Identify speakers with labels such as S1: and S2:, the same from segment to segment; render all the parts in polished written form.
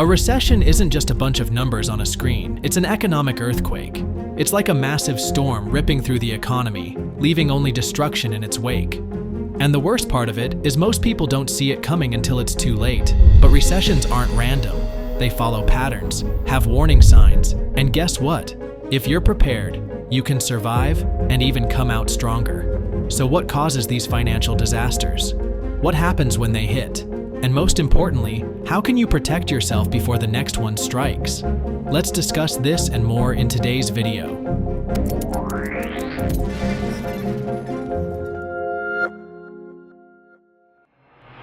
S1: A recession isn't just a bunch of numbers on a screen, it's an economic earthquake. It's like a massive storm ripping through the economy, leaving only destruction in its wake. And the worst part of it is most people don't see it coming until it's too late. But recessions aren't random. They follow patterns, have warning signs, and guess what? If you're prepared, you can survive and even come out stronger. So what causes these financial disasters? What happens when they hit? And most importantly, how can you protect yourself before the next one strikes? Let's discuss this and more in today's video.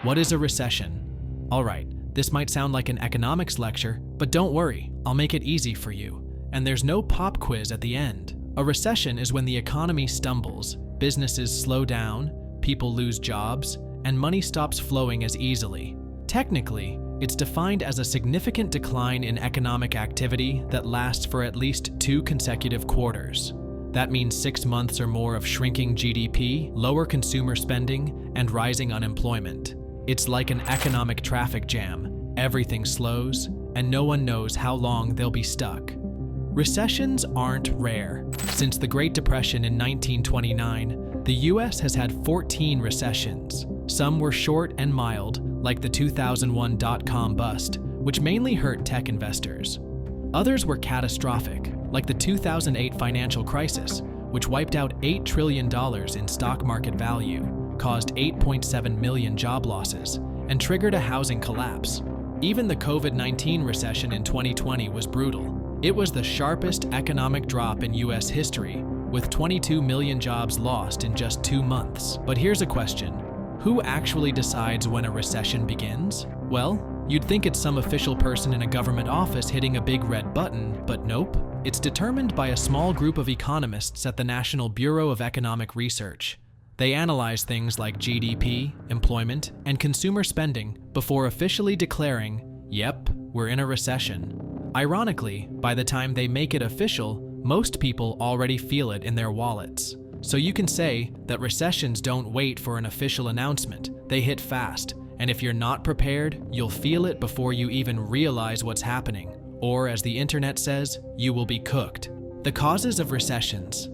S1: What is a recession? Alright, this might sound like an economics lecture, but don't worry, I'll make it easy for you. And there's no pop quiz at the end. A recession is when the economy stumbles, businesses slow down, people lose jobs, and money stops flowing as easily. Technically, it's defined as a significant decline in economic activity that lasts for at least 2 consecutive quarters. That means 6 months or more of shrinking GDP, lower consumer spending, and rising unemployment. It's like an economic traffic jam. Everything slows, and no one knows how long they'll be stuck. Recessions aren't rare. Since the Great Depression in 1929, the US has had 14 recessions. Some were short and mild, like the 2001 dot-com bust, which mainly hurt tech investors. Others were catastrophic, like the 2008 financial crisis, which wiped out $8 trillion in stock market value, caused 8.7 million job losses, and triggered a housing collapse. Even the COVID-19 recession in 2020 was brutal. It was the sharpest economic drop in US history, with 22 million jobs lost in just 2 months. But here's a question. Who actually decides when a recession begins? Well, you'd think it's some official person in a government office hitting a big red button, but nope. It's determined by a small group of economists at the National Bureau of Economic Research. They analyze things like GDP, employment, and consumer spending before officially declaring, yep, we're in a recession. Ironically, by the time they make it official, most people already feel it in their wallets. So you can say that recessions don't wait for an official announcement, they hit fast, and if you're not prepared, you'll feel it before you even realize what's happening. Or as the internet says, you will be cooked. The causes of recessions.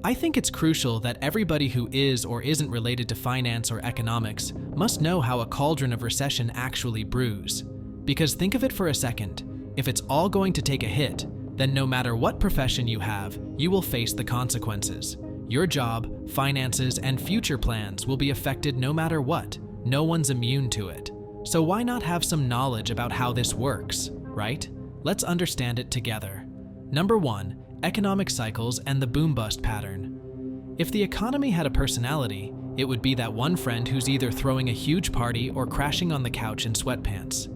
S1: I think it's crucial that everybody who is or isn't related to finance or economics must know how a cauldron of recession actually brews. Because think of it for a second, if it's all going to take a hit, then no matter what profession you have, you will face the consequences. Your job, finances, and future plans will be affected no matter what. No one's immune to it. So why not have some knowledge about how this works, right? Let's understand it together. Number 1, economic cycles and the boom-bust pattern. If the economy had a personality, it would be that one friend who's either throwing a huge party or crashing on the couch in sweatpants.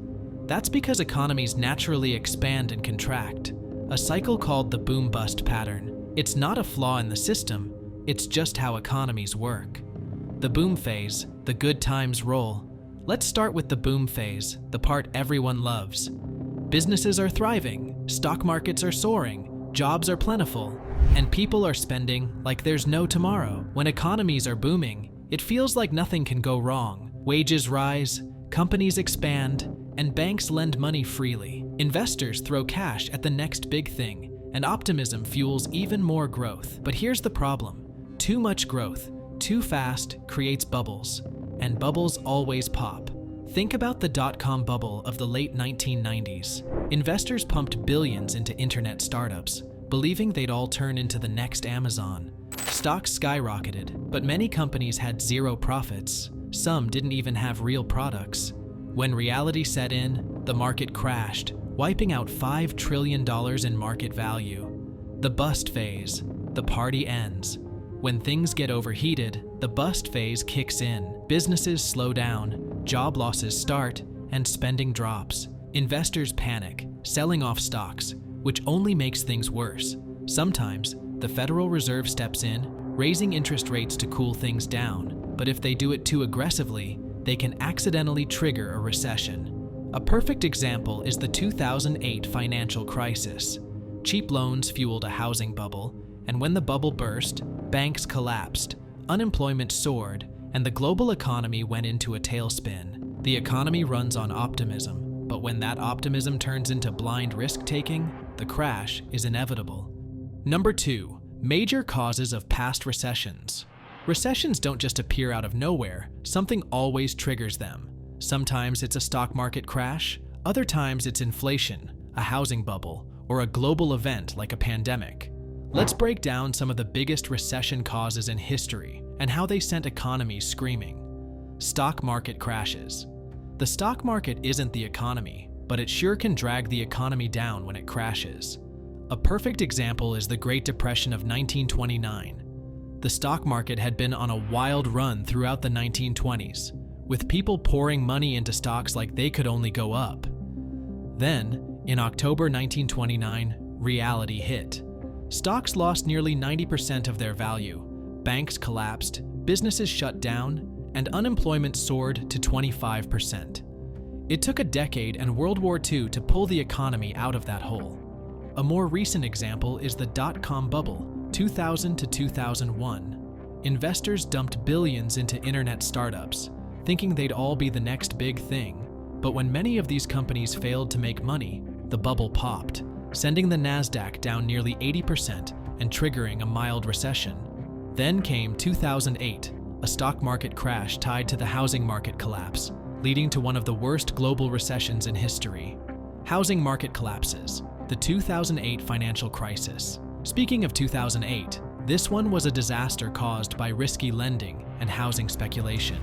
S1: That's because economies naturally expand and contract, a cycle called the boom-bust pattern. It's not a flaw in the system, it's just how economies work. The boom phase, the good times roll. Let's start with the boom phase, the part everyone loves. Businesses are thriving, stock markets are soaring, jobs are plentiful, and people are spending like there's no tomorrow. When economies are booming, it feels like nothing can go wrong. Wages rise, companies expand, and banks lend money freely. Investors throw cash at the next big thing, and optimism fuels even more growth. But here's the problem. Too much growth, too fast, creates bubbles, and bubbles always pop. Think about the dot-com bubble of the late 1990s. Investors pumped billions into internet startups, believing they'd all turn into the next Amazon. Stocks skyrocketed, but many companies had zero profits. Some didn't even have real products. When reality set in, the market crashed, wiping out $5 trillion in market value. The bust phase. The party ends. When things get overheated, the bust phase kicks in. Businesses slow down, job losses start, and spending drops. Investors panic, selling off stocks, which only makes things worse. Sometimes, the Federal Reserve steps in, raising interest rates to cool things down. But if they do it too aggressively, they can accidentally trigger a recession. A perfect example is the 2008 financial crisis. Cheap loans fueled a housing bubble, and when the bubble burst, banks collapsed, unemployment soared, and the global economy went into a tailspin. The economy runs on optimism, But when that optimism turns into blind risk-taking, the crash is inevitable. Number 2. Major causes of past recessions. Recessions don't just appear out of nowhere, something always triggers them. Sometimes it's a stock market crash, other times it's inflation, a housing bubble, or a global event like a pandemic. Let's break down some of the biggest recession causes in history and how they sent economies screaming. Stock market crashes. The stock market isn't the economy, but it sure can drag the economy down when it crashes. A perfect example is the Great Depression of 1929. The stock market had been on a wild run throughout the 1920s, with people pouring money into stocks like they could only go up. Then, in October 1929, reality hit. Stocks lost nearly 90% of their value, banks collapsed, businesses shut down, and unemployment soared to 25%. It took a decade and World War II to pull the economy out of that hole. A more recent example is the dot-com bubble, 2000 to 2001. Investors dumped billions into internet startups, thinking they'd all be the next big thing. But when many of these companies failed to make money, the bubble popped, sending the Nasdaq down nearly 80% and triggering a mild recession. Then came 2008, a stock market crash tied to the housing market collapse, leading to one of the worst global recessions in history. Housing market collapses, the 2008 financial crisis. Speaking of 2008, this one was a disaster caused by risky lending and housing speculation.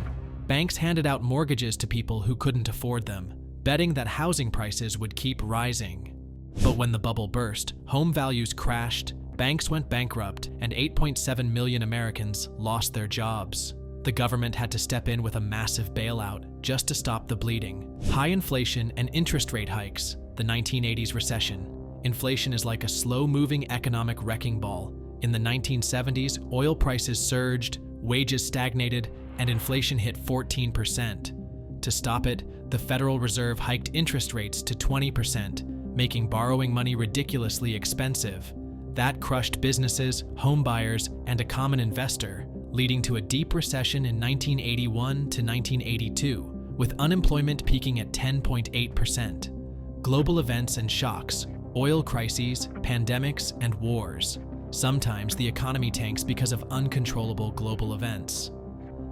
S1: Banks handed out mortgages to people who couldn't afford them, betting that housing prices would keep rising. But when the bubble burst, home values crashed, banks went bankrupt, and 8.7 million Americans lost their jobs. The government had to step in with a massive bailout just to stop the bleeding. High inflation and interest rate hikes, the 1980s recession. Inflation is like a slow-moving economic wrecking ball. In the 1970s, oil prices surged, wages stagnated, and inflation hit 14%. To stop it, the Federal Reserve hiked interest rates to 20%, making borrowing money ridiculously expensive. That crushed businesses, home buyers, and a common investor, leading to a deep recession in 1981 to 1982, with unemployment peaking at 10.8%. Global events and shocks, oil crises, pandemics, and wars. Sometimes the economy tanks because of uncontrollable global events.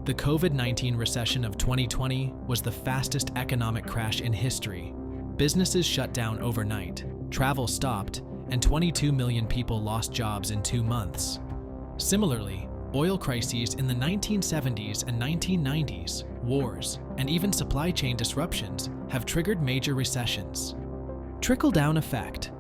S1: The COVID-19 recession of 2020 was the fastest economic crash in history. Businesses shut down overnight, travel stopped, and 22 million people lost jobs in 2 months. Similarly, oil crises in the 1970s and 1990s, wars, and even supply chain disruptions have triggered major recessions. Trickle-down effect.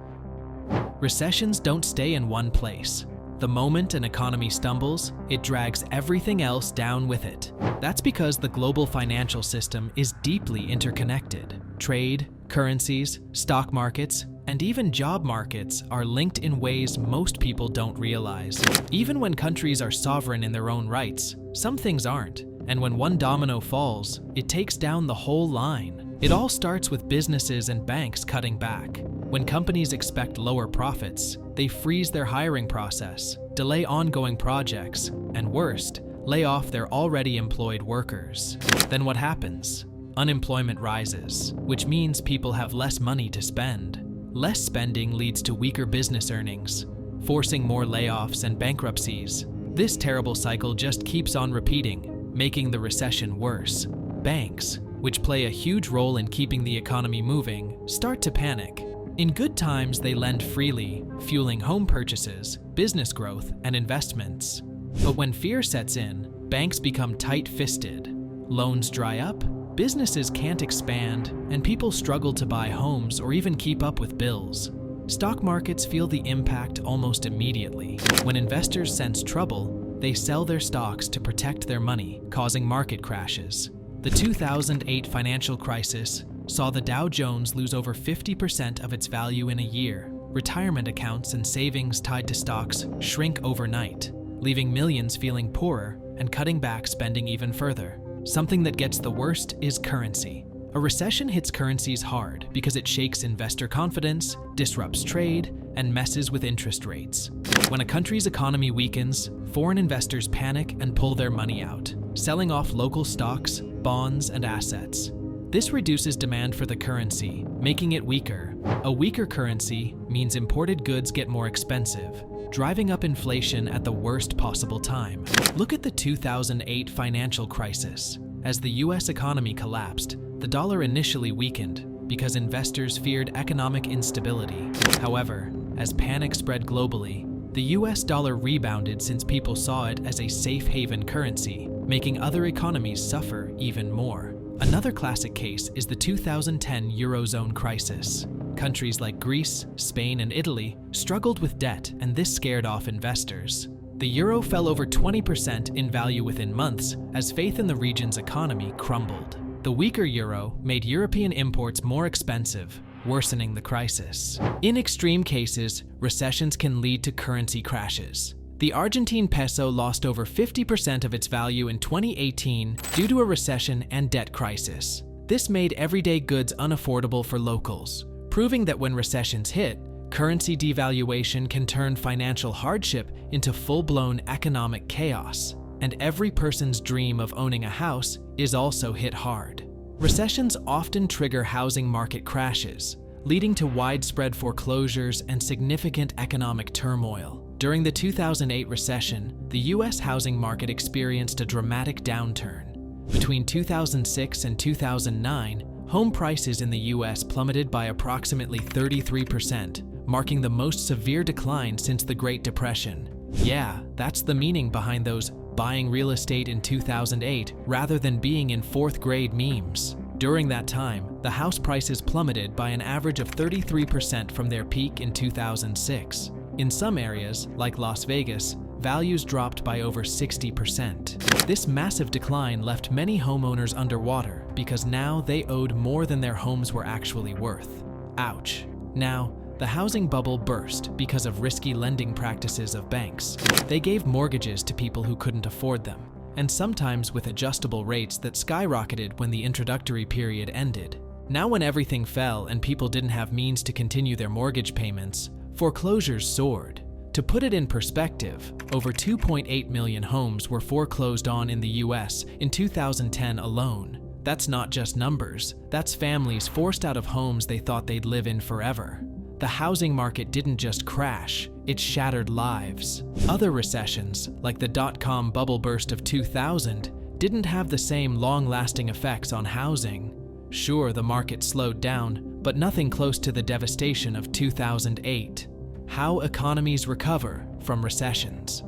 S1: Recessions don't stay in one place. The moment an economy stumbles, it drags everything else down with it. That's because the global financial system is deeply interconnected. Trade, currencies, stock markets, and even job markets are linked in ways most people don't realize. Even when countries are sovereign in their own rights, some things aren't. And when one domino falls, it takes down the whole line. It all starts with businesses and banks cutting back. When companies expect lower profits, they freeze their hiring process, delay ongoing projects, and worst, lay off their already employed workers. Then what happens? Unemployment rises, which means people have less money to spend. Less spending leads to weaker business earnings, forcing more layoffs and bankruptcies. This terrible cycle just keeps on repeating, making the recession worse. Banks, which play a huge role in keeping the economy moving, start to panic. In good times, they lend freely, fueling home purchases, business growth, and investments. But when fear sets in, banks become tight-fisted. Loans dry up, businesses can't expand, and people struggle to buy homes or even keep up with bills. Stock markets feel the impact almost immediately. When investors sense trouble, they sell their stocks to protect their money, causing market crashes. The 2008 financial crisis saw the Dow Jones lose over 50% of its value in a year. Retirement accounts and savings tied to stocks shrink overnight, leaving millions feeling poorer and cutting back spending even further. Something that gets the worst is currency. A recession hits currencies hard because it shakes investor confidence, disrupts trade, and messes with interest rates. When a country's economy weakens, foreign investors panic and pull their money out, selling off local stocks, bonds, and assets. This reduces demand for the currency, making it weaker. A weaker currency means imported goods get more expensive, driving up inflation at the worst possible time. Look at the 2008 financial crisis. As the US economy collapsed, the dollar initially weakened because investors feared economic instability. However, as panic spread globally, the US dollar rebounded since people saw it as a safe haven currency, making other economies suffer even more. Another classic case is the 2010 Eurozone crisis. Countries like Greece, Spain, and Italy struggled with debt, and this scared off investors. The euro fell over 20% in value within months as faith in the region's economy crumbled. The weaker euro made European imports more expensive, worsening the crisis. In extreme cases, recessions can lead to currency crashes. The Argentine peso lost over 50% of its value in 2018 due to a recession and debt crisis. This made everyday goods unaffordable for locals, proving that when recessions hit, currency devaluation can turn financial hardship into full-blown economic chaos, and every person's dream of owning a house is also hit hard. Recessions often trigger housing market crashes, leading to widespread foreclosures and significant economic turmoil. During the 2008 recession, the US housing market experienced a dramatic downturn. Between 2006 and 2009, home prices in the US plummeted by approximately 33%, marking the most severe decline since the Great Depression. Yeah, that's the meaning behind those buying real estate in 2008 rather than being in fourth grade memes. During that time, the house prices plummeted by an average of 33% from their peak in 2006. In some areas, like Las Vegas, values dropped by over 60%. This massive decline left many homeowners underwater because now they owed more than their homes were actually worth. Ouch. Now, the housing bubble burst because of risky lending practices of banks. They gave mortgages to people who couldn't afford them, and sometimes with adjustable rates that skyrocketed when the introductory period ended. Now when everything fell and people didn't have means to continue their mortgage payments, foreclosures soared. To put it in perspective, over 2.8 million homes were foreclosed on in the US in 2010 alone. That's not just numbers, that's families forced out of homes they thought they'd live in forever. The housing market didn't just crash, it shattered lives. Other recessions, like the dot-com bubble burst of 2000, didn't have the same long-lasting effects on housing. Sure, the market slowed down, but nothing close to the devastation of 2008. How economies recover from recessions.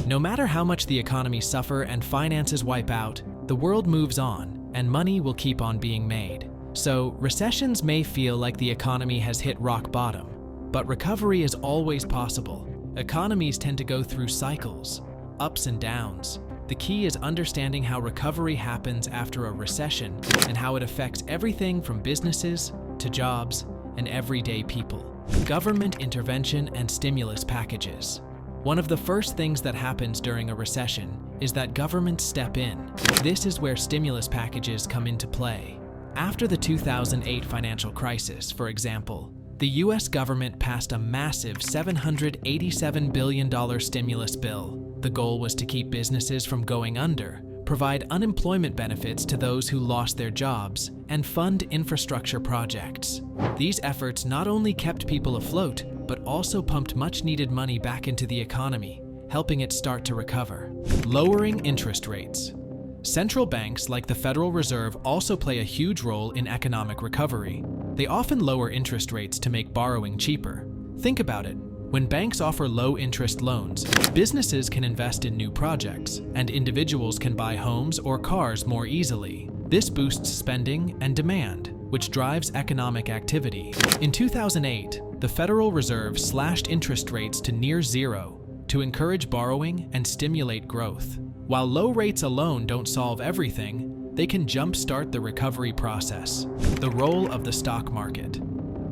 S1: No matter how much the economies suffer and finances wipe out, the world moves on, and money will keep on being made. So, recessions may feel like the economy has hit rock bottom, but recovery is always possible. Economies tend to go through cycles, ups and downs. The key is understanding how recovery happens after a recession and how it affects everything from businesses to jobs and everyday people. Government intervention and stimulus packages. One of the first things that happens during a recession is that governments step in. This is where stimulus packages come into play. After the 2008 financial crisis, for example, the US government passed a massive $787 billion stimulus bill. The goal was to keep businesses from going under, provide unemployment benefits to those who lost their jobs, and fund infrastructure projects. These efforts not only kept people afloat, but also pumped much-needed money back into the economy, helping it start to recover. Lowering interest rates. Central banks like the Federal Reserve also play a huge role in economic recovery. They often lower interest rates to make borrowing cheaper. Think about it. When banks offer low-interest loans, businesses can invest in new projects, and individuals can buy homes or cars more easily. This boosts spending and demand, which drives economic activity. In 2008, the Federal Reserve slashed interest rates to near zero to encourage borrowing and stimulate growth. While low rates alone don't solve everything, they can jumpstart the recovery process. The role of the stock market.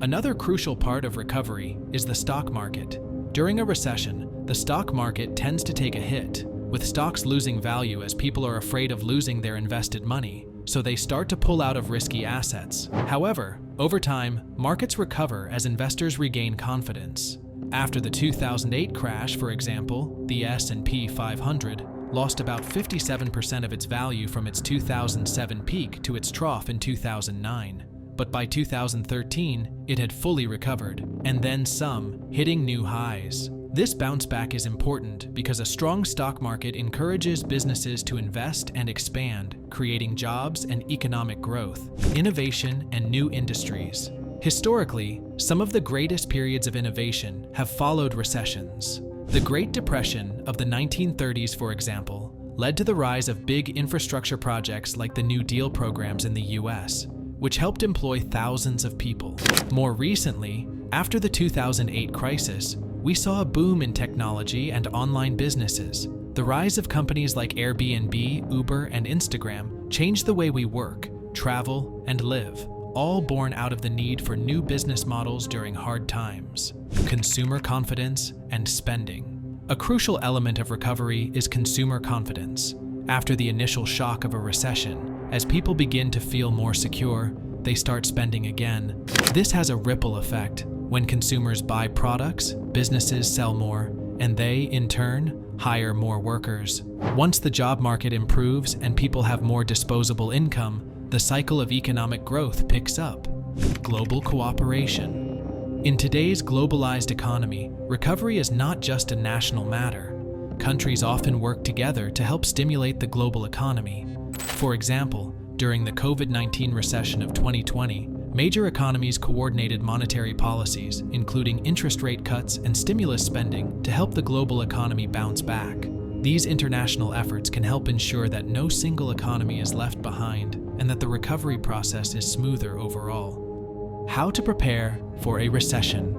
S1: Another crucial part of recovery is the stock market. During a recession, the stock market tends to take a hit, with stocks losing value as people are afraid of losing their invested money, so they start to pull out of risky assets. However, over time, markets recover as investors regain confidence. After the 2008 crash, for example, the S&P 500 lost about 57% of its value from its 2007 peak to its trough in 2009. But by 2013, it had fully recovered, and then some, hitting new highs. This bounce back is important because a strong stock market encourages businesses to invest and expand, creating jobs and economic growth, innovation, and new industries. Historically, some of the greatest periods of innovation have followed recessions. The Great Depression of the 1930s, for example, led to the rise of big infrastructure projects like the New Deal programs in the US, which helped employ thousands of people. More recently, after the 2008 crisis, we saw a boom in technology and online businesses. The rise of companies like Airbnb, Uber, and Instagram changed the way we work, travel, and live, all born out of the need for new business models during hard times. Consumer confidence and spending. A crucial element of recovery is consumer confidence. After the initial shock of a recession, as people begin to feel more secure, they start spending again. This has a ripple effect. When consumers buy products, businesses sell more, and they, in turn, hire more workers. Once the job market improves and people have more disposable income, the cycle of economic growth picks up. Global cooperation. In today's globalized economy, recovery is not just a national matter. Countries often work together to help stimulate the global economy. For example, during the COVID-19 recession of 2020, major economies coordinated monetary policies, including interest rate cuts and stimulus spending, to help the global economy bounce back. These international efforts can help ensure that no single economy is left behind and that the recovery process is smoother overall. How to prepare for a recession.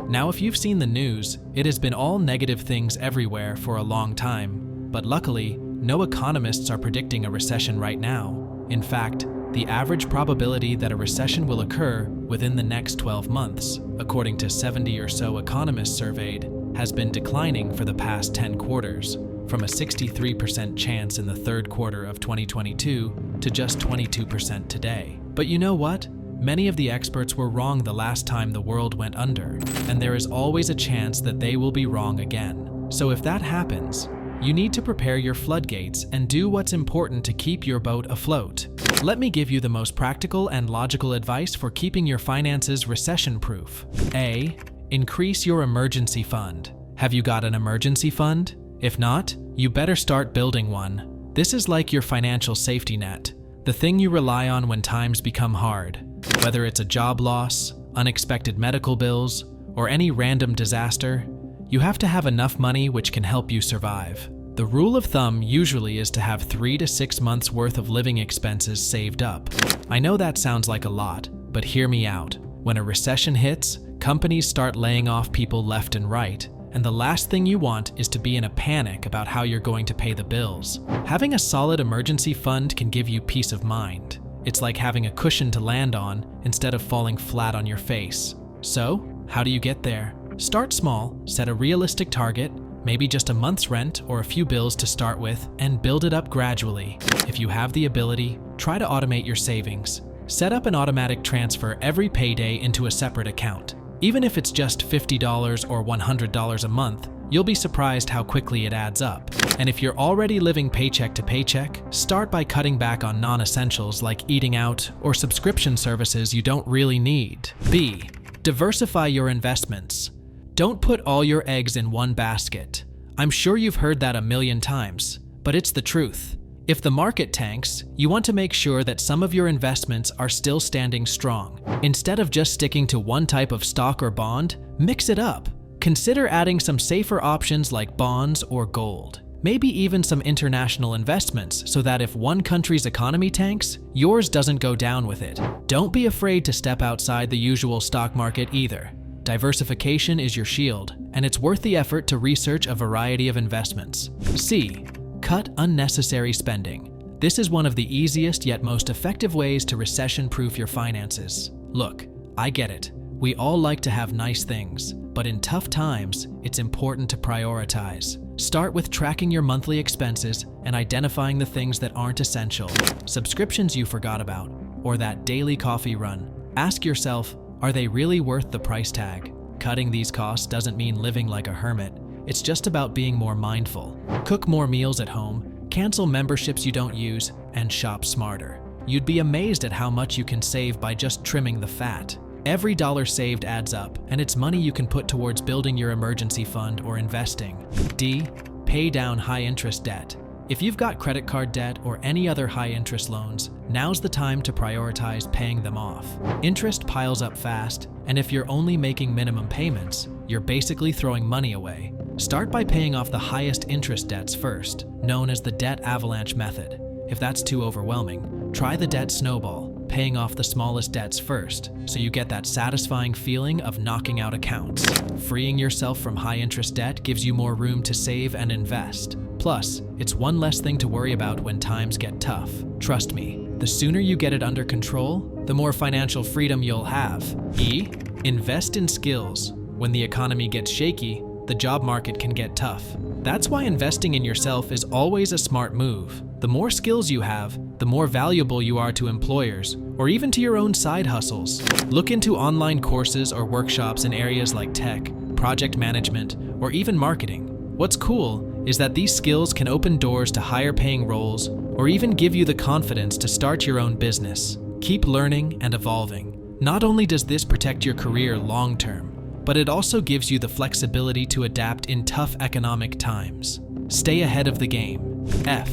S1: Now, if you've seen the news, it has been all negative things everywhere for a long time, but luckily, no economists are predicting a recession right now. In fact, the average probability that a recession will occur within the next 12 months, according to 70 or so economists surveyed, has been declining for the past 10 quarters, from a 63% chance in the third quarter of 2022 to just 22% today. But you know what? Many of the experts were wrong the last time the world went under, and there is always a chance that they will be wrong again. So if that happens, you need to prepare your floodgates and do what's important to keep your boat afloat. Let me give you the most practical and logical advice for keeping your finances recession-proof. A. Increase your emergency fund. Have you got an emergency fund? If not, you better start building one. This is like your financial safety net, the thing you rely on when times become hard. Whether it's a job loss, unexpected medical bills, or any random disaster, you have to have enough money which can help you survive. The rule of thumb usually is to have 3 to 6 months worth of living expenses saved up. I know that sounds like a lot, but hear me out. When a recession hits, companies start laying off people left and right, and the last thing you want is to be in a panic about how you're going to pay the bills. Having a solid emergency fund can give you peace of mind. It's like having a cushion to land on instead of falling flat on your face. So, how do you get there? Start small, set a realistic target, maybe just a month's rent or a few bills to start with, and build it up gradually. If you have the ability, try to automate your savings. Set up an automatic transfer every payday into a separate account. Even if it's just $50 or $100 a month, you'll be surprised how quickly it adds up. And if you're already living paycheck to paycheck, start by cutting back on non-essentials like eating out or subscription services you don't really need. B. Diversify your investments. Don't put all your eggs in one basket. I'm sure you've heard that a million times, but it's the truth. If the market tanks, you want to make sure that some of your investments are still standing strong. Instead of just sticking to one type of stock or bond, mix it up. Consider adding some safer options like bonds or gold. Maybe even some international investments so that if one country's economy tanks, yours doesn't go down with it. Don't be afraid to step outside the usual stock market either. Diversification is your shield, and it's worth the effort to research a variety of investments. C. Cut unnecessary spending. This is one of the easiest yet most effective ways to recession-proof your finances. Look, I get it. We all like to have nice things, but in tough times, it's important to prioritize. Start with tracking your monthly expenses and identifying the things that aren't essential. Subscriptions you forgot about, or that daily coffee run. Ask yourself, are they really worth the price tag? Cutting these costs doesn't mean living like a hermit. It's just about being more mindful. Cook more meals at home, cancel memberships you don't use, and shop smarter. You'd be amazed at how much you can save by just trimming the fat. Every dollar saved adds up, and it's money you can put towards building your emergency fund or investing. D. Pay down high-interest debt. If you've got credit card debt or any other high-interest loans, now's the time to prioritize paying them off. Interest piles up fast, and if you're only making minimum payments, you're basically throwing money away. Start by paying off the highest interest debts first, known as the debt avalanche method. If that's too overwhelming, try the debt snowball, paying off the smallest debts first, so you get that satisfying feeling of knocking out accounts. Freeing yourself from high-interest debt gives you more room to save and invest. Plus, it's one less thing to worry about when times get tough. Trust me, the sooner you get it under control, the more financial freedom you'll have. E. Invest in skills. When the economy gets shaky, the job market can get tough. That's why investing in yourself is always a smart move. The more skills you have, the more valuable you are to employers, or even to your own side hustles. Look into online courses or workshops in areas like tech, project management, or even marketing. What's cool is that these skills can open doors to higher paying roles, or even give you the confidence to start your own business. Keep learning and evolving. Not only does this protect your career long term, but it also gives you the flexibility to adapt in tough economic times. Stay ahead of the game. F.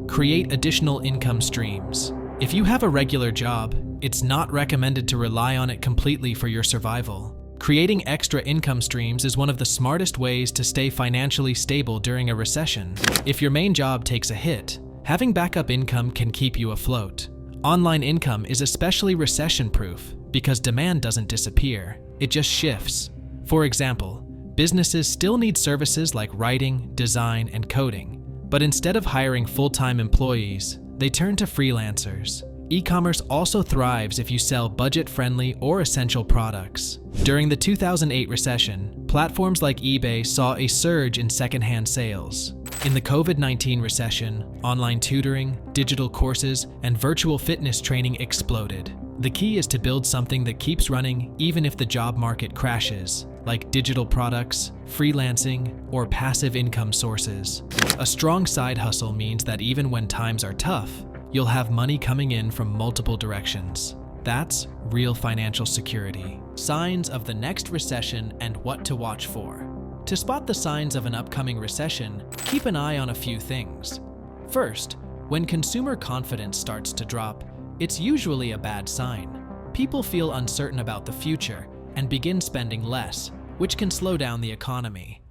S1: Create additional income streams. If you have a regular job, it's not recommended to rely on it completely for your survival. Creating extra income streams is one of the smartest ways to stay financially stable during a recession. If your main job takes a hit, having backup income can keep you afloat. Online income is especially recession-proof because demand doesn't disappear, it just shifts. For example, businesses still need services like writing, design, and coding, but instead of hiring full-time employees, they turn to freelancers. E-commerce also thrives if you sell budget-friendly or essential products. During the 2008 recession, platforms like eBay saw a surge in secondhand sales. In the COVID-19 recession, online tutoring, digital courses, and virtual fitness training exploded. The key is to build something that keeps running even if the job market crashes, like digital products, freelancing, or passive income sources. A strong side hustle means that even when times are tough, you'll have money coming in from multiple directions. That's real financial security. Signs of the next recession and what to watch for. To spot the signs of an upcoming recession, keep an eye on a few things. First, when consumer confidence starts to drop, it's usually a bad sign. People feel uncertain about the future and begin spending less, which can slow down the economy.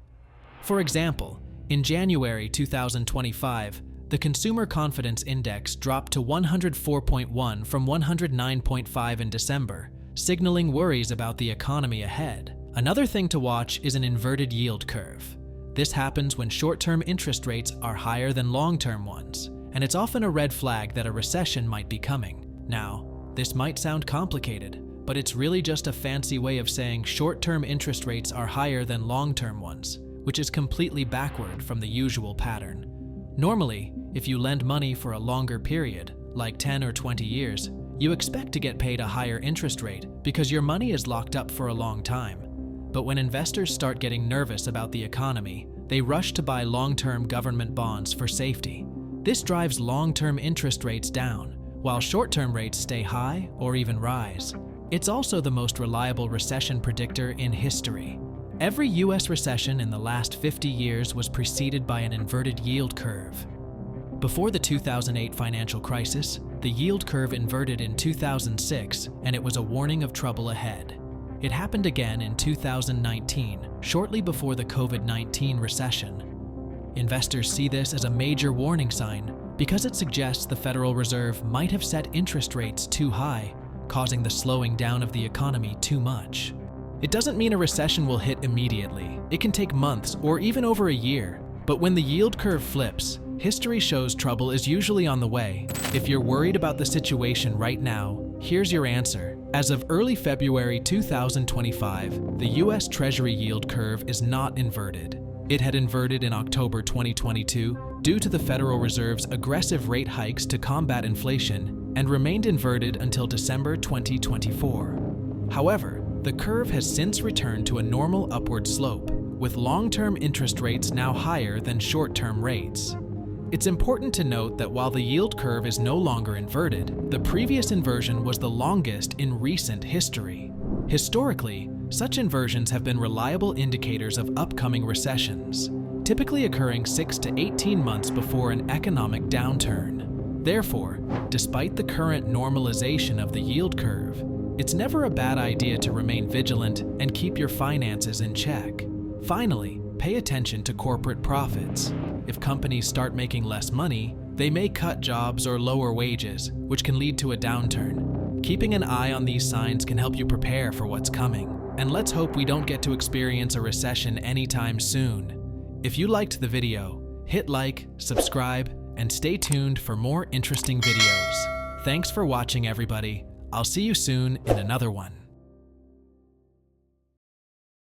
S1: For example, in January 2025, the Consumer Confidence Index dropped to 104.1 from 109.5 in December, signaling worries about the economy ahead. Another thing to watch is an inverted yield curve. This happens when short-term interest rates are higher than long-term ones, and it's often a red flag that a recession might be coming. Now, this might sound complicated, but it's really just a fancy way of saying short-term interest rates are higher than long-term ones, which is completely backward from the usual pattern. Normally, if you lend money for a longer period, like 10 or 20 years, you expect to get paid a higher interest rate because your money is locked up for a long time. But when investors start getting nervous about the economy, they rush to buy long-term government bonds for safety. This drives long-term interest rates down, while short-term rates stay high or even rise. It's also the most reliable recession predictor in history. Every US recession in the last 50 years was preceded by an inverted yield curve. Before the 2008 financial crisis, the yield curve inverted in 2006, and it was a warning of trouble ahead. It happened again in 2019, shortly before the COVID-19 recession. Investors see this as a major warning sign because it suggests the Federal Reserve might have set interest rates too high, causing the slowing down of the economy too much. It doesn't mean a recession will hit immediately. It can take months or even over a year. But when the yield curve flips, history shows trouble is usually on the way. If you're worried about the situation right now, here's your answer. As of early February 2025, the US Treasury yield curve is not inverted. It had inverted in October 2022 due to the Federal Reserve's aggressive rate hikes to combat inflation and remained inverted until December 2024. However, the curve has since returned to a normal upward slope. with long-term interest rates now higher than short-term rates. It's important to note that while the yield curve is no longer inverted, the previous inversion was the longest in recent history. Historically, such inversions have been reliable indicators of upcoming recessions, typically occurring 6 to 18 months before an economic downturn. Therefore, despite the current normalization of the yield curve, it's never a bad idea to remain vigilant and keep your finances in check. Finally, pay attention to corporate profits. If companies start making less money, they may cut jobs or lower wages, which can lead to a downturn. Keeping an eye on these signs can help you prepare for what's coming. And let's hope we don't get to experience a recession anytime soon. If you liked the video, hit like, subscribe, and stay tuned for more interesting videos. Thanks for watching, everybody. I'll see you soon in another one.